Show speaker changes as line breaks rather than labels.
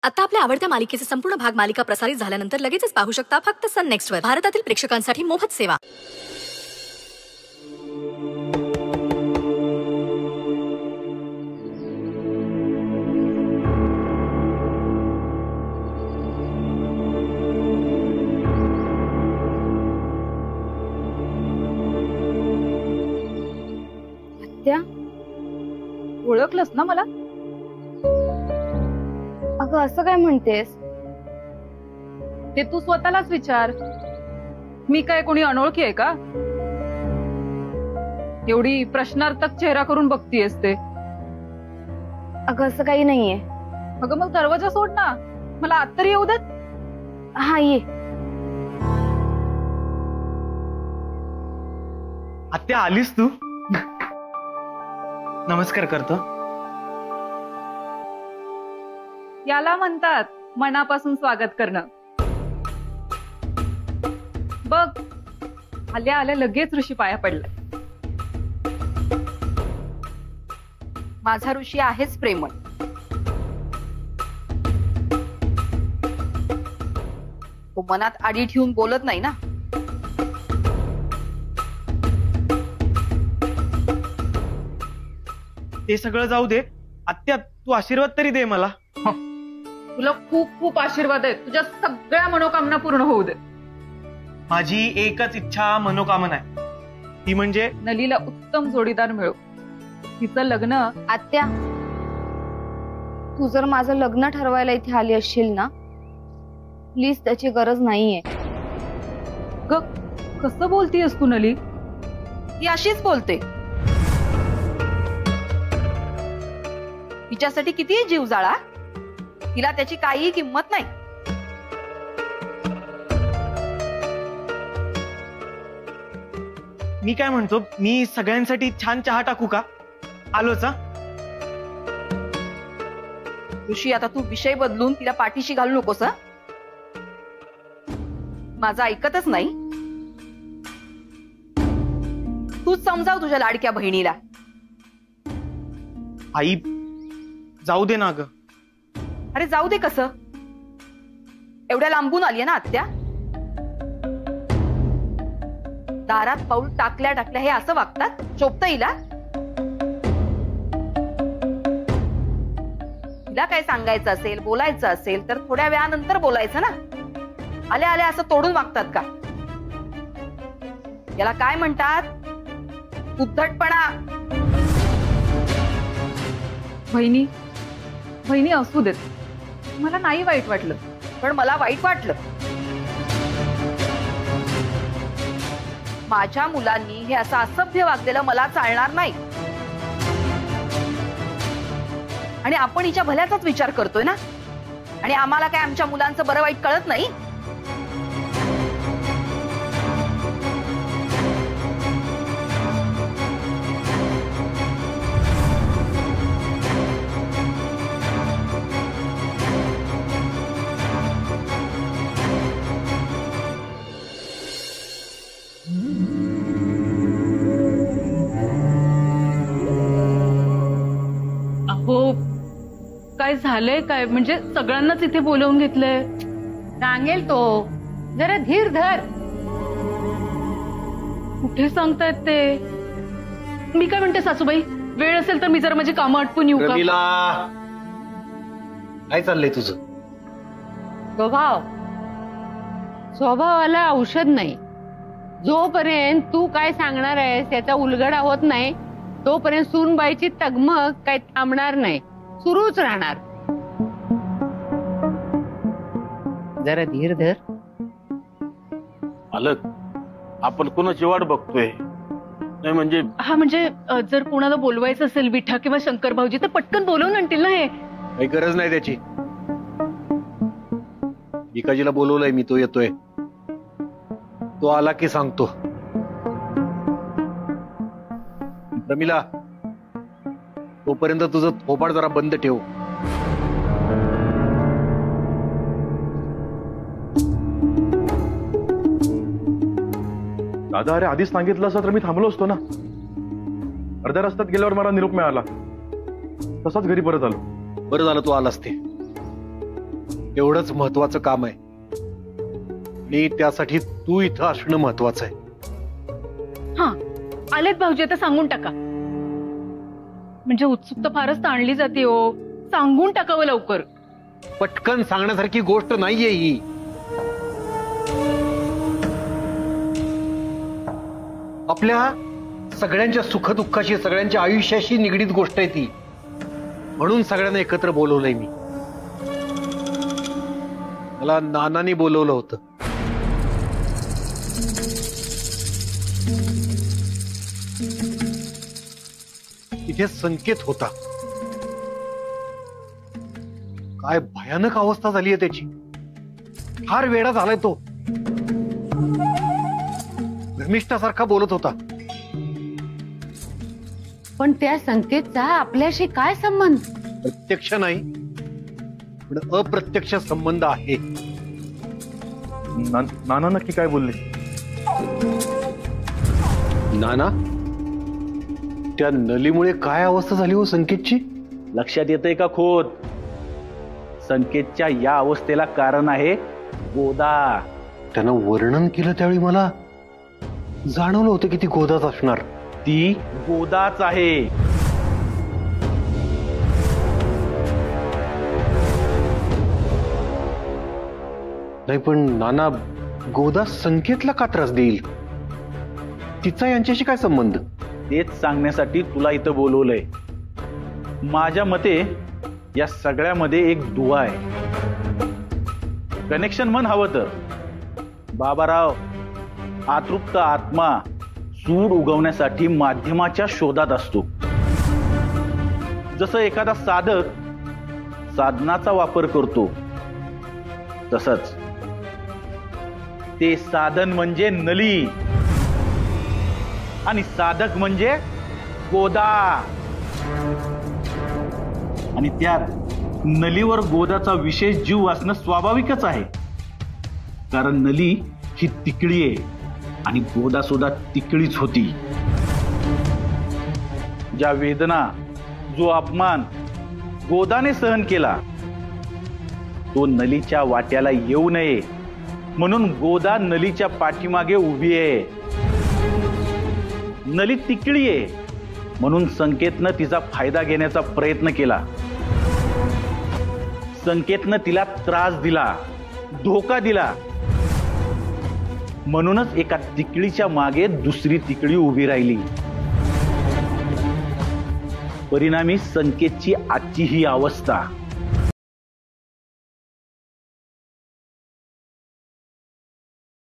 आता आपल्या आवडत्या मालिकेचे संपूर्ण भाग मालिका प्रसारित झाल्यानंतर लगेचच पाहू शकता फक्त सन नेक्स्ट वर. भारतातील प्रेक्षकांसाठी मोफत सेवा.
ओळखलंस ना मला?
अगं असं काय म्हणतेस?
ते तू स्वतःलाच विचार. मी काय कोणी अनोळखी आहे का? एवढी प्रश्नार्थक चेहरा करून बघतीयस ते.
अगं असं काही नाहीये.
अगं मग दरवाजा सोड ना, मला आत तरी येऊ देत.
हा ये.
आत्या आलीस तू? नमस्कार करतो.
याला म्हणतात मनापासून स्वागत करणं. बघ, आल्या आल्या लगेच ऋषी पाया पडला. माझा ऋषी आहेच प्रेमळ. तो मनात आडी ठेवून बोलत नाही ना.
ते सगळं जाऊ दे, आत्या तू आशीर्वाद तरी दे मला.
तुला खूप खूप आशीर्वाद आहेत. तुझ्या सगळ्या मनोकामना पूर्ण होऊ दे.
माझी एकच इच्छा मनोकामना आहे, ती म्हणजे
नलीला उत्तम जोडीदार मिळो. तिचं लग्न.
आत्या, तू जर माझं लग्न ठरवायला इथे आली असशील ना, प्लीज त्याची गरज नाहीये.
कसं बोलतीयस तू नली? ती अशीच बोलते. तिच्यासाठी किती जीव जाळा, तिला त्याची काही किंमत नाही.
मी काय म्हणतो, मी सगळ्यांसाठी छान चहा टाकू का? आलोच.
ऋषी, आता तू विषय बदलून तिला पाठीशी घालू नकोस. माझं ऐकतच नाही. तूच समजाव तुझ्या लाडक्या बहिणीला.
आई जाऊ दे ना ग.
अरे जाऊ दे कसं? एवढ्या लांबून आलीये ना आत्या. दारात पाऊल टाकल्या टाकल्या हे असं वागतात? शोभतं हिला? तिला काय सांगायचं असेल, बोलायचं असेल तर थोड्या वेळानंतर बोलायचं ना. आल्या आल्या असं तोडून वागतात का? याला काय म्हणतात? उद्धटपणा. बहिणी बहिणी असू देत, मला नाही वाईट वाटलं, पण मला वाईट वाटलं. माझ्या मुलांनी हे असं असभ्य वागलेलं मला चालणार नाही. आणि आपण हिच्या भल्याचाच विचार करतोय ना. आणि आम्हाला काय आमच्या मुलांचं बरं वाईट कळत नाही? काय झालंय काय? म्हणजे सगळ्यांनाच इथे बोलवून घेतलंय.
सांगेल तो, जरा धीर धर.
कुठे सांगतायत ते? मी काय म्हणते सासूबाई, वेळ असेल तर मी जरा माझी कामं आटपून येऊ का?
काय चाललंय तुझं?
स्वभावाला औषध नाही. जोपर्यंत तू काय सांगणार आहेस याचा उलगडा होत नाही तोपर्यंत सूनबाईची तगमग काही थांबणार नाही, सुरूच राहणार. जरा धीर धर.
मालक, आपण कोणाची वाट बघतोय? नाही म्हणजे
म्हणजे जर कोणाला बोलवायचं असेल, विठा किंवा शंकर भाऊजी, तर पटकन बोलवून आणतील ना. हे
काही गरज नाही त्याची. भिकाजीला बोलवलंय मी, तो येतोय. तो आला की सांगतो. रमीला, तोपर्यंत तुझं थोबाड जरा बंद ठेव.
दादा, अरे आधीच सांगितलं असतं तर मी थांबलो असतो ना. अर्ध्या रस्त्यात गेल्यावर मला निरोप मिळाला, तसाच घरी परत आलो.
बरं झालं तू आलास ते. एवढंच महत्वाचं काम आहे आणि त्यासाठी तू इथं असणं महत्वाचं आहे.
हा आलेत भाऊजी, आता सांगून टाका. म्हणजे उत्सुकता फारच ताणली जाते हो. सांगून टाकावं लवकर.
पटकन सांगण्यासारखी गोष्ट नाहीये ही. आपल्या सगळ्यांच्या सुखदुःखाशी, सगळ्यांच्या आयुष्याशी निगडीत गोष्ट आहे ती. म्हणून सगळ्यांना एकत्र बोलवलंय मी. मला नानांनी बोलवलं होतं. तिथे संकेत होता. काय भयानक अवस्था झाली आहे त्याची. फार वेडा झालाय तो. भ्रमिष्ठासारखा बोलत होता.
पण त्या संकेतचा आपल्याशी काय संबंध?
प्रत्यक्ष नाही पण अप्रत्यक्ष संबंध आहे.
नाना नक्की काय बोलले?
नाना, त्या नलीमुळे काय अवस्था झाली हो संकेतची?
लक्षात येतंय का खोत? संकेतच्या या अवस्थेला कारण आहे गोदा.
त्यानं वर्णन केलं त्यावेळी मला जाणवलं होतं की ती गोदाच असणार.
ती गोदाच आहे.
नाही पण नाना, गोदा संकेतला का त्रास देईल? तिचा यांच्याशी काय संबंध?
तेच सांगण्यासाठी तुला इथं बोलवलंय. माझ्या मते या सगळ्यामध्ये एक दुवा आहे. कनेक्शन म्हण हवं तर. बाबाराव, आतृप्त आत्मा सूड उगवण्यासाठी माध्यमाच्या शोधात असतो. जसं एखादा साधक साधनाचा वापर करतो, तसंच ते साधन म्हणजे नली आणि साधक म्हणजे गोदा. आणि त्यात नलीवर गोदाचा विशेष जीव असणं स्वाभाविकच आहे. कारण नली ही तिकडी आहे आणि गोदा सुद्धा तिकडीच होती. ज्या वेदना, जो अपमान गोदाने सहन केला, तो नलीच्या वाट्याला येऊ नये म्हणून गोदा नलीच्या पाठीमागे उभी आहे. नली तिकडी आहे म्हणून संकेतनं तिचा फायदा घेण्याचा प्रयत्न केला. संकेतनं तिला त्रास दिला, धोका दिला. म्हणूनच एका तिकडीच्या मागे दुसरी तिकडी उभी राहिली. परिणामी संकेतची आजची ही अवस्था.